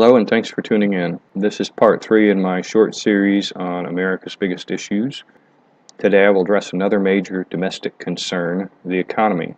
Hello and thanks for tuning in. This is part 3 in my short series on America's biggest issues. Today I will address another major domestic concern, the economy.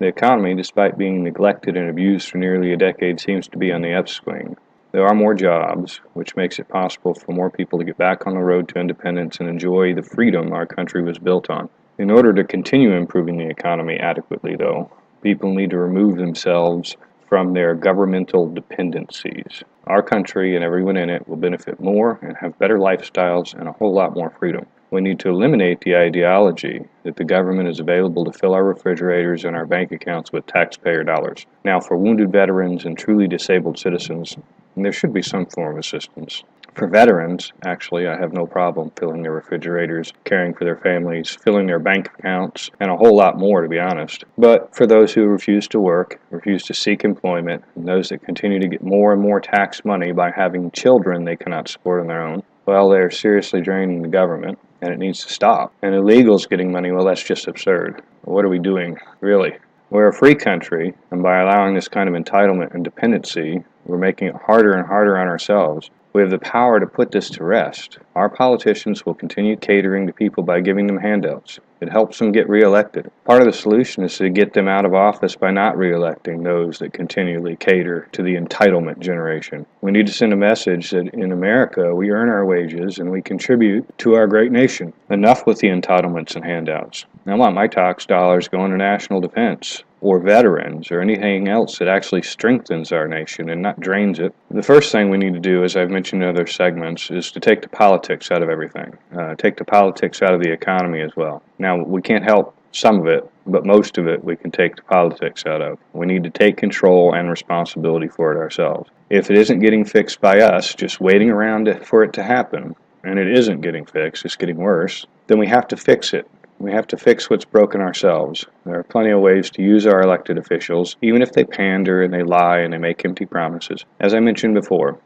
The economy, despite being neglected and abused for nearly a decade, seems to be on the upswing. There are more jobs, which makes it possible for more people to get back on the road to independence and enjoy the freedom our country was built on. In order to continue improving the economy adequately, though, people need to remove themselves from their governmental dependencies. Our country and everyone in it will benefit more and have better lifestyles and a whole lot more freedom. We need to eliminate the ideology that the government is available to fill our refrigerators and our bank accounts with taxpayer dollars. Now, for wounded veterans and truly disabled citizens, there should be some form of assistance. For veterans, actually, I have no problem filling their refrigerators, caring for their families, filling their bank accounts, and a whole lot more, to be honest. But for those who refuse to work, refuse to seek employment, and those that continue to get more and more tax money by having children they cannot support on their own, well, they're seriously draining the government, and it needs to stop. And illegals getting money, well, that's just absurd. What are we doing, really? We're a free country, and by allowing this kind of entitlement and dependency, we're making it harder and harder on ourselves. We have the power to put this to rest. Our politicians will continue catering to people by giving them handouts. It helps them get reelected. Part of the solution is to get them out of office by not reelecting those that continually cater to the entitlement generation. We need to send a message that in America we earn our wages and we contribute to our great nation. Enough with the entitlements and handouts. I want my tax dollars going to national defense, or veterans, or anything else that actually strengthens our nation and not drains it. The first thing we need to do, as I've mentioned in other segments, is to take the politics out of everything. Take the politics out of the economy as well. Now, we can't help some of it, but most of it we can take the politics out of. We need to take control and responsibility for it ourselves. If it isn't getting fixed by us, just waiting around for it to happen, and it isn't getting fixed, it's getting worse, then we have to fix it. We have to fix what's broken ourselves. There are plenty of ways to use our elected officials, even if they pander and they lie and they make empty promises. As I mentioned before,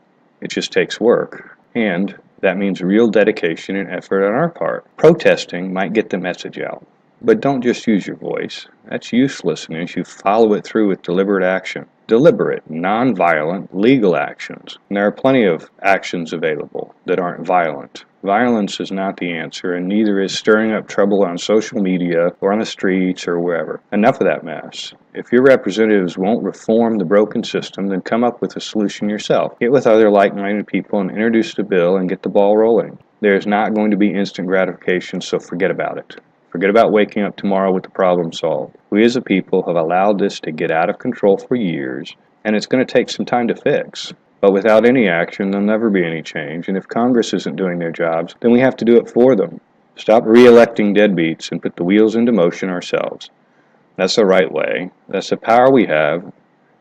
it just takes work, and that means real dedication and effort on our part. Protesting might get the message out, but don't just use your voice. That's useless unless you follow it through with deliberate action. Deliberate, non-violent, legal actions. And there are plenty of actions available that aren't violent. Violence is not the answer, and neither is stirring up trouble on social media or on the streets or wherever. Enough of that mess. If your representatives won't reform the broken system, then come up with a solution yourself. Get with other like-minded people and introduce the bill and get the ball rolling. There's not going to be instant gratification, so forget about it. Forget about waking up tomorrow with the problem solved. We as a people have allowed this to get out of control for years, and it's going to take some time to fix. But without any action, there'll never be any change, and if Congress isn't doing their jobs, then we have to do it for them. Stop re-electing deadbeats and put the wheels into motion ourselves. That's the right way. That's the power we have,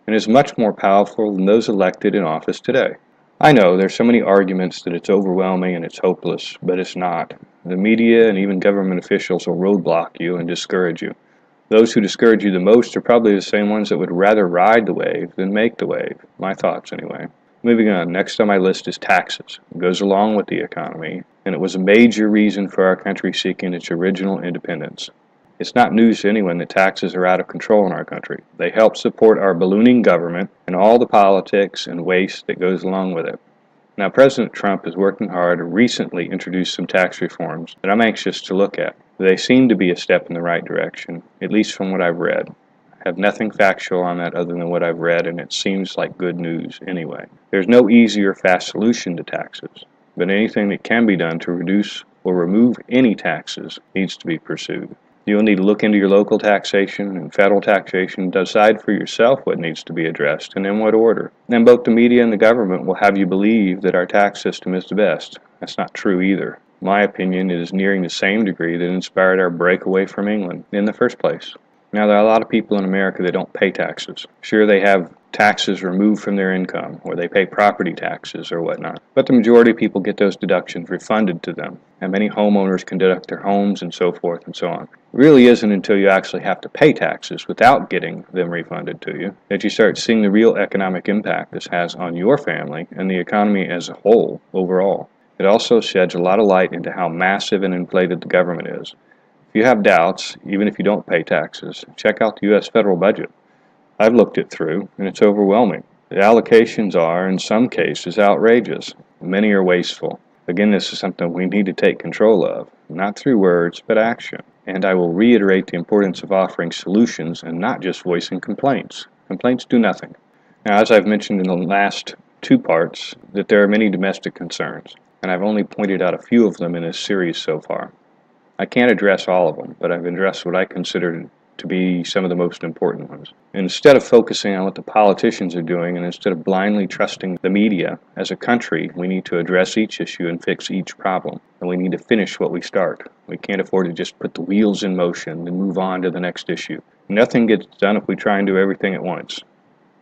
and is much more powerful than those elected in office today. I know there's so many arguments that it's overwhelming and it's hopeless, but it's not. The media and even government officials will roadblock you and discourage you. Those who discourage you the most are probably the same ones that would rather ride the wave than make the wave. My thoughts, anyway. Moving on, next on my list is taxes. It goes along with the economy, and it was a major reason for our country seeking its original independence. It's not news to anyone that taxes are out of control in our country. They help support our ballooning government and all the politics and waste that goes along with it. Now, President Trump is working hard and recently introduced some tax reforms that I'm anxious to look at. They seem to be a step in the right direction, at least from what I've read. I have nothing factual on that other than what I've read, and it seems like good news anyway. There's no easy or fast solution to taxes, but anything that can be done to reduce or remove any taxes needs to be pursued. You'll need to look into your local taxation and federal taxation, decide for yourself what needs to be addressed and in what order. And both the media and the government will have you believe that our tax system is the best. That's not true either. In my opinion, it is nearing the same degree that inspired our breakaway from England in the first place. Now, there are a lot of people in America that don't pay taxes. Sure, they have taxes removed from their income, or they pay property taxes or whatnot. But the majority of people get those deductions refunded to them, and many homeowners can deduct their homes and so forth and so on. It really isn't until you actually have to pay taxes without getting them refunded to you that you start seeing the real economic impact this has on your family and the economy as a whole overall. It also sheds a lot of light into how massive and inflated the government is. If you have doubts, even if you don't pay taxes, check out the U.S. federal budget. I've looked it through, and it's overwhelming. The allocations are, in some cases, outrageous. Many are wasteful. Again, this is something we need to take control of, not through words, but action. And I will reiterate the importance of offering solutions and not just voicing complaints. Complaints do nothing. Now, as I've mentioned in the last two parts, that there are many domestic concerns, and I've only pointed out a few of them in this series so far. I can't address all of them, but I've addressed what I consider to be some of the most important ones. Instead of focusing on what the politicians are doing and instead of blindly trusting the media, as a country, we need to address each issue and fix each problem. And we need to finish what we start. We can't afford to just put the wheels in motion and move on to the next issue. Nothing gets done if we try and do everything at once.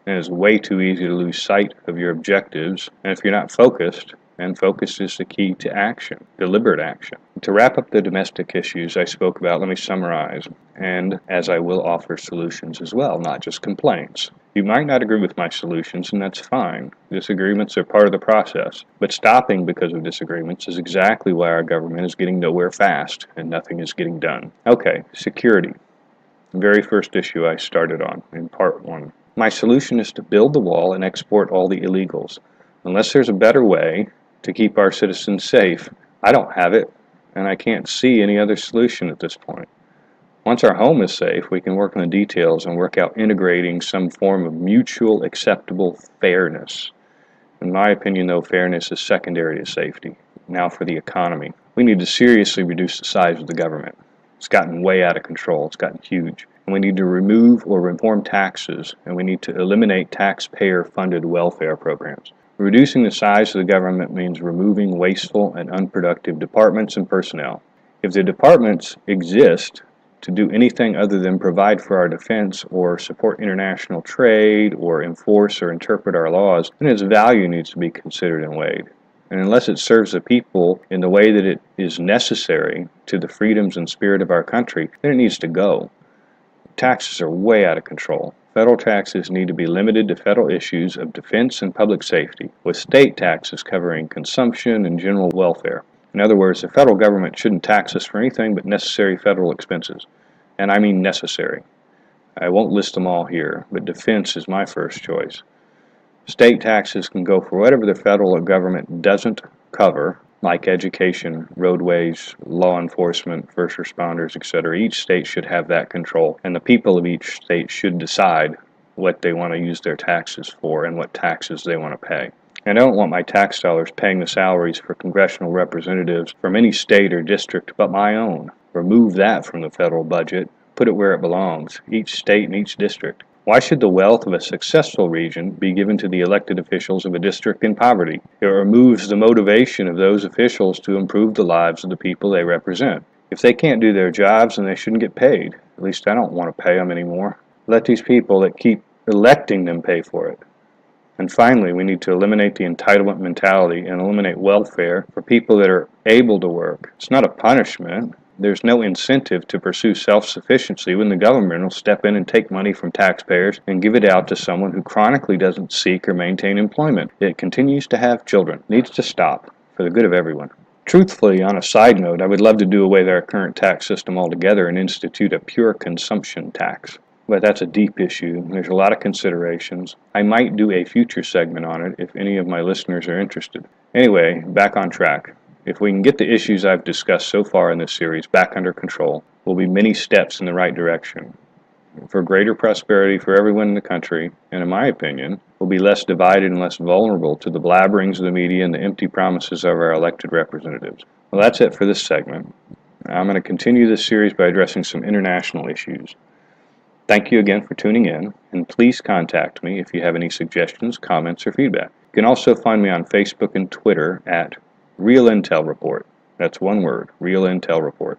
And it's way too easy to lose sight of your objectives. And if you're not focused, and focus is the key to action, deliberate action. To wrap up the domestic issues I spoke about, let me summarize, and as I will offer solutions as well, not just complaints. You might not agree with my solutions, and that's fine. Disagreements are part of the process, but stopping because of disagreements is exactly why our government is getting nowhere fast, and nothing is getting done. Okay, security. The very first issue I started on in part one. My solution is to build the wall and export all the illegals. Unless there's a better way to keep our citizens safe, I don't have it, and I can't see any other solution at this point. Once our home is safe, we can work on the details and work out integrating some form of mutual acceptable fairness. In my opinion, though, fairness is secondary to safety. Now for the economy. We need to seriously reduce the size of the government. It's gotten way out of control. It's gotten huge. And we need to remove or reform taxes, and we need to eliminate taxpayer-funded welfare programs. Reducing the size of the government means removing wasteful and unproductive departments and personnel. If the departments exist to do anything other than provide for our defense or support international trade or enforce or interpret our laws, then its value needs to be considered and weighed. And unless it serves the people in the way that it is necessary to the freedoms and spirit of our country, then it needs to go. Taxes are way out of control. Federal taxes need to be limited to federal issues of defense and public safety, with state taxes covering consumption and general welfare. In other words, the federal government shouldn't tax us for anything but necessary federal expenses. And I mean necessary. I won't list them all here, but defense is my first choice. State taxes can go for whatever the federal government doesn't cover, like education, roadways, law enforcement, first responders, etc. Each state should have that control, and the people of each state should decide what they want to use their taxes for and what taxes they want to pay. And I don't want my tax dollars paying the salaries for congressional representatives from any state or district but my own. Remove that from the federal budget, put it where it belongs, each state and each district. Why should the wealth of a successful region be given to the elected officials of a district in poverty? It removes the motivation of those officials to improve the lives of the people they represent. If they can't do their jobs, then they shouldn't get paid. At least I don't want to pay them anymore. Let these people that keep electing them pay for it. And finally, we need to eliminate the entitlement mentality and eliminate welfare for people that are able to work. It's not a punishment. There's no incentive to pursue self-sufficiency when the government will step in and take money from taxpayers and give it out to someone who chronically doesn't seek or maintain employment. It continues to have children. It needs to stop for the good of everyone. Truthfully, on a side note, I would love to do away with our current tax system altogether and institute a pure consumption tax. But that's a deep issue. There's a lot of considerations. I might do a future segment on it if any of my listeners are interested. Anyway, back on track. If we can get the issues I've discussed so far in this series back under control, will be many steps in the right direction. For greater prosperity for everyone in the country, and in my opinion, will be less divided and less vulnerable to the blabberings of the media and the empty promises of our elected representatives. Well, that's it for this segment. I'm going to continue this series by addressing some international issues. Thank you again for tuning in, and please contact me if you have any suggestions, comments, or feedback. You can also find me on Facebook and Twitter at Real Intel Report. That's one word, Real Intel Report.